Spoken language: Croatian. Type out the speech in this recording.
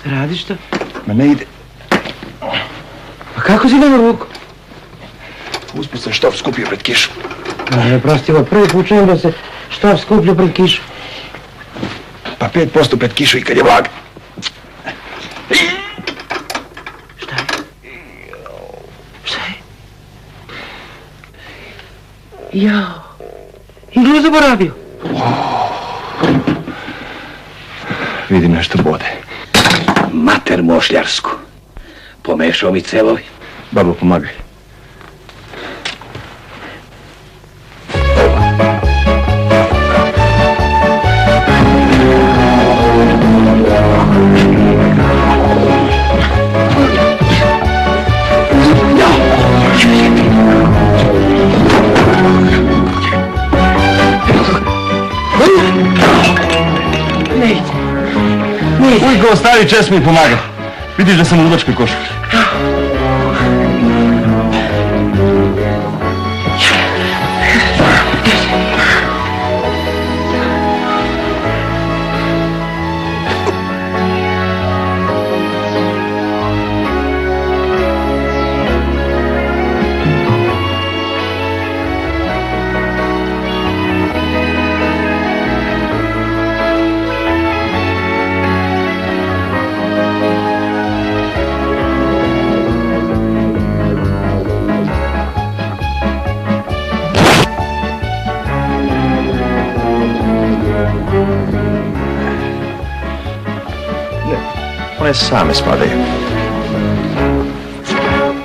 Radiš to? Ma ne ide. Pa kako si nema ruku? Usput sam štop skupio pred kišu. Ne, prosti, ovo prvi put čujem da se štop skuplja pred kišu. Pa 5% pred kišu i kad je vlaga. Šta je? Šta je? Jao. Iglu zaboravio. Vidim nešto bode. Mater mošljarsku. Pomešao mi cevovi. Babo, pomagaj. Ujko, ostavi čest mi pomaga. Vidiš da sam u ludačkoj košarci. One same spadaju.